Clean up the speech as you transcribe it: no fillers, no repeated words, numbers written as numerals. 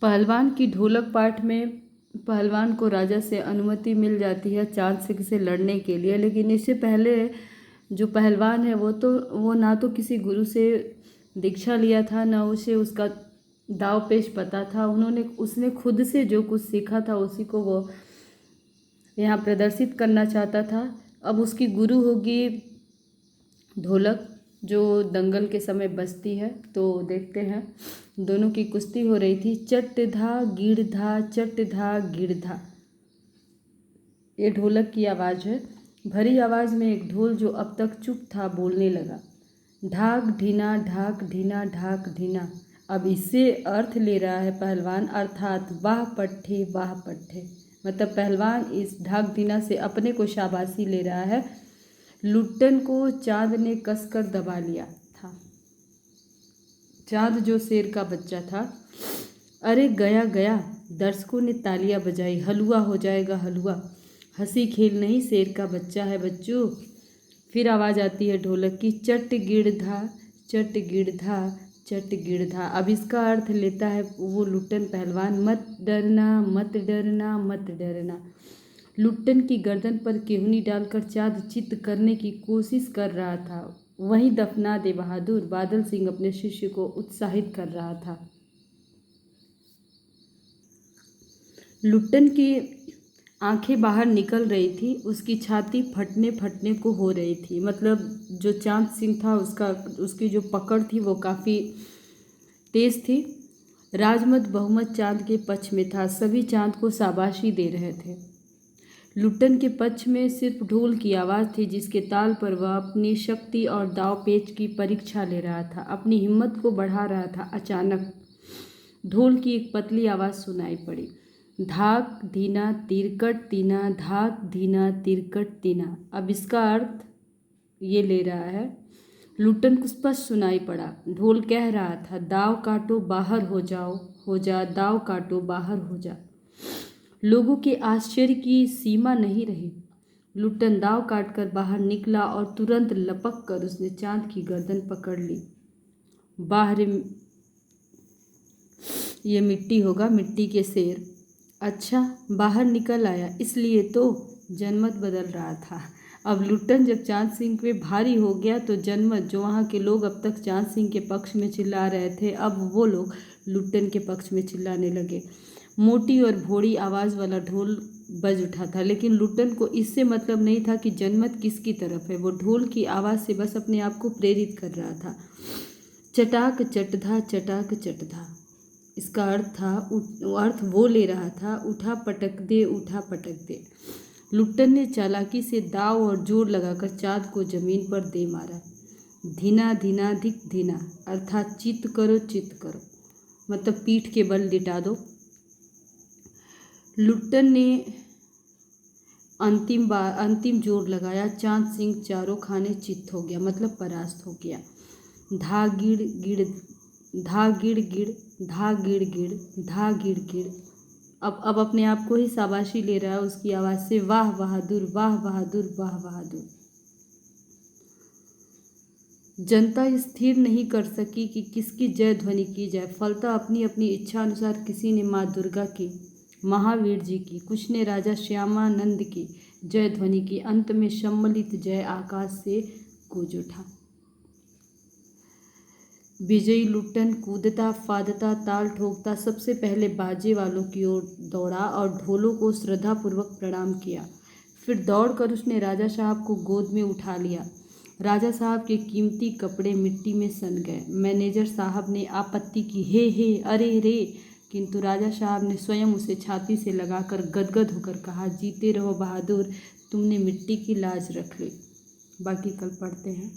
पहलवान की ढोलक पाठ में पहलवान को राजा से अनुमति मिल जाती है चांद सिंह से लड़ने के लिए, लेकिन इससे पहले जो पहलवान है वो ना तो किसी गुरु से दीक्षा लिया था, ना उसे उसका दाव पेश पता था। उसने खुद से जो कुछ सीखा था उसी को वो यहाँ प्रदर्शित करना चाहता था। अब उसकी गुरु होगी ढोलक, जो दंगल के समय बजती है। तो देखते हैं, दोनों की कुश्ती हो रही थी। चट धा गिड़ धा, चट धा गिड़ धा, ये ढोलक की आवाज़ है। भरी आवाज़ में एक ढोल जो अब तक चुप था बोलने लगा, ढाक ढीना ढाक ढीना ढाक ढीना। अब इससे अर्थ ले रहा है पहलवान, अर्थात वाह पट्टे वाह पट्टे। मतलब पहलवान इस ढाक ढीना से अपने को शाबाशी ले रहा है। लुट्टन को चाँद ने कसकर दबा लिया था। चाँद जो शेर का बच्चा था। अरे गया गया, दर्शकों ने तालियां बजाई। हलवा हो जाएगा हलवा, हंसी खेल नहीं, शेर का बच्चा है बच्चों। फिर आवाज़ आती है ढोलक की, चट गिड़ धा, चट गिड़ धा, चट गिड़ धा। अब इसका अर्थ लेता है वो लुट्टन पहलवान, मत डरना मत डरना मत डरना। लुट्टन की गर्दन पर केहूनी डालकर चाँद चित्त करने की कोशिश कर रहा था। वहीं दफना दे बहादुर बादल सिंह अपने शिष्य को उत्साहित कर रहा था। लुट्टन की आंखें बाहर निकल रही थी, उसकी छाती फटने फटने को हो रही थी। मतलब जो चांद सिंह था उसकी जो पकड़ थी वो काफ़ी तेज़ थी। राजमत बहुमत चांद के पक्ष में था, सभी चांद को शाबाशी दे रहे थे। लुट्टन के पक्ष में सिर्फ ढोल की आवाज़ थी, जिसके ताल पर वह अपनी शक्ति और दाव पेच की परीक्षा ले रहा था, अपनी हिम्मत को बढ़ा रहा था। अचानक ढोल की एक पतली आवाज़ सुनाई पड़ी, धाक धीना तिरकट तीना, धाक धीना तिरकट तीना। अब इसका अर्थ ये ले रहा है, लुट्टन को स्पष्ट सुनाई पड़ा। ढोल कह रहा था, दाव काटो बाहर हो जाओ, हो जा, दाव काटो बाहर हो जा। लोगों के आश्चर्य की सीमा नहीं रही। लुट्टन दाव काटकर बाहर निकला और तुरंत लपक कर उसने चांद की गर्दन पकड़ ली। बाहर ये मिट्टी होगा, मिट्टी के शेर। अच्छा, बाहर निकल आया, इसलिए तो जनमत बदल रहा था। अब लुट्टन जब चांद सिंह पे भारी हो गया तो जनमत, जो वहाँ के लोग अब तक चांद सिंह के पक्ष में चिल्ला रहे थे, अब वो लोग लुट्टन के पक्ष में चिल्लाने लगे। मोटी और भोड़ी आवाज़ वाला ढोल बज उठा था, लेकिन लुट्टन को इससे मतलब नहीं था कि जनमत किसकी तरफ है। वो ढोल की आवाज़ से बस अपने आप को प्रेरित कर रहा था। चटाक चटधा, चटाक चटधा, इसका अर्थ वो ले रहा था, उठा पटक दे, उठा पटक दे। लुट्टन ने चालाकी से दाव और जोर लगाकर चाँद को जमीन पर दे मारा। धीना धीना धिक धीना, अर्थात चित्त करो चित्त करो, मतलब पीठ के बल लिटा दो। लुट्टन ने अंतिम जोर लगाया। चांद सिंह चारों खाने चित्त हो गया, मतलब परास्त हो गया। धा गिड़ गिड़, धा गिड़ गिड़, धा गिड़ गिड़, धा गिड़ गिड़। अब अपने आप को ही शाबाशी ले रहा है उसकी आवाज़ से, वाह बहादुर वाह बहादुर वाह बहादुर। जनता स्थिर नहीं कर सकी कि किसकी जय ध्वनि की जाए। फलतः अपनी अपनी इच्छा अनुसार किसी ने माँ दुर्गा की, महावीर जी की, कुछ ने राजा श्यामानंद की जय ध्वनि की। अंत में सम्मिलित जय आकाश से गूंज उठा। विजयी लुट्टन कूदता फादता ताल ठोकता सबसे पहले बाजे वालों की ओर दौड़ा और ढोलों को श्रद्धापूर्वक प्रणाम किया। फिर दौड़कर उसने राजा साहब को गोद में उठा लिया। राजा साहब के कीमती कपड़े मिट्टी में सन गए। मैनेजर साहब ने आपत्ति की, हे अरे रे, किंतु राजा साहब ने स्वयं उसे छाती से लगाकर गदगद होकर कहा, जीते रहो बहादुर, तुमने मिट्टी की लाज रख ली। बाकी कल पढ़ते हैं।